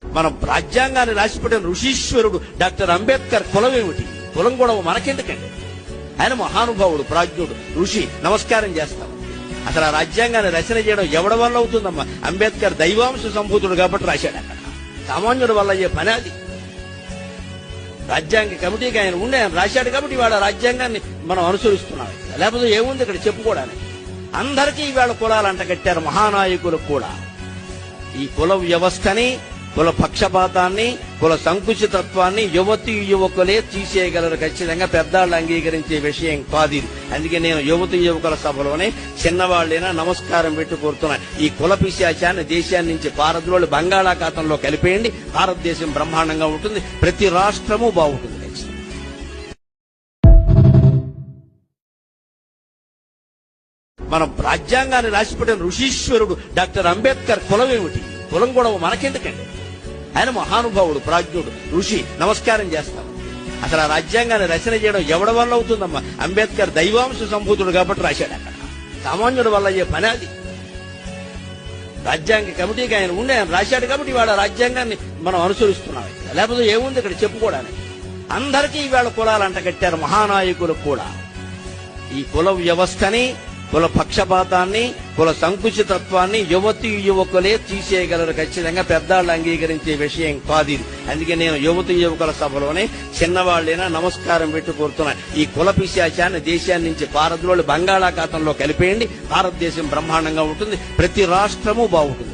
మనం రాజ్యాంగాన్ని రాసిపెట్టిన ఋషీశ్వరుడు డాక్టర్ అంబేద్కర్ కులం ఏమిటి? కులం గొడవ మనకెందుకండి? ఆయన మహానుభావుడు, ప్రాజ్ఞుడు, ఋషి. నమస్కారం చేస్తాం. అసలు ఆ రాజ్యాంగాన్ని రచన చేయడం ఎవడి వల్ల అవుతుందమ్మా? అంబేద్కర్ దైవాంశ సంభూతుడు కాబట్టి రాశాడు. అక్కడ సామాన్యుడి వల్ల అయ్యే పని అది. రాజ్యాంగ కమిటీకి ఆయన ఉండే, ఆయన రాశాడు కాబట్టి ఇవాళ రాజ్యాంగాన్ని మనం అనుసరిస్తున్నాం. లేకపోతే ఏముంది ఇక్కడ చెప్పుకోవడానికి? అందరికీ ఇవాళ కులాలు అంటగట్టారు, మహానాయకులకు కూడా. ఈ కుల వ్యవస్థని, కుల పక్షపాతాన్ని, కుల సంకుచితత్వాన్ని యువతీ యువకులే తీసేయగలరు ఖచ్చితంగా. పెద్దాళ్ళు అంగీకరించే విషయం కాదు ఇది. అందుకే నేను యువతీ యువకుల సభలోనే చిన్నవాళ్ళైనా నమస్కారం పెట్టి కోరుతున్నా. ఈ కుల పిశాచాన్ని దేశాన్ని నుంచి పారద్రోలి బంగాళాఖాతంలో కలిపేయండి. భారతదేశం బ్రహ్మాండంగా ఉంటుంది, ప్రతి రాష్ట్రము బాగుంటుంది. మనం రాజ్యాంగాన్ని రాసిపెట్టిన ఋషీశ్వరుడు డాక్టర్ అంబేద్కర్ కులం ఏమిటి? కులం గొడవ మనకెందుకండి? ఆయన మహానుభావుడు, ప్రాజ్ఞుడు, ఋషి. నమస్కారం చేస్తాం. అసలు ఆ రాజ్యాంగాన్ని రచన చేయడం ఎవడి వల్ల అవుతుందమ్మా? అంబేద్కర్ దైవాంశ సంభూతుడు కాబట్టి రాశాడు. అక్కడ సామాన్యుడి వల్ల అయ్యే పని అది. రాజ్యాంగ కమిటీకి ఆయన ఉండే, ఆయన రాశాడు కాబట్టి ఇవాళ రాజ్యాంగాన్ని మనం అనుసరిస్తున్నాం. లేకపోతే ఏముంది ఇక్కడ చెప్పుకోవడానికి? అందరికీ ఇవాళ కులాలు అంటగట్టారు, మహానాయకులకు కూడా. ఈ కుల వ్యవస్థని, కుల పక్షపాతాన్ని, కుల సంకుచితత్వాన్ని యువతీ యువకులే తీసేయగలరు ఖచ్చితంగా. పెద్దాళ్ళు అంగీకరించే విషయం కాదు ఇది. అందుకే నేను యువతీ యువకుల సభలోనే చిన్నవాళ్ళైనా నమస్కారం పెట్టి కోరుతున్నా. ఈ కుల పిశాచాన్ని దేశాన్ని నుంచి పారద్రోలి బంగాళాఖాతంలో కలిపేయండి. భారతదేశం బ్రహ్మాండంగా ఉంటుంది, ప్రతి రాష్ట్రము బాగుంటుంది.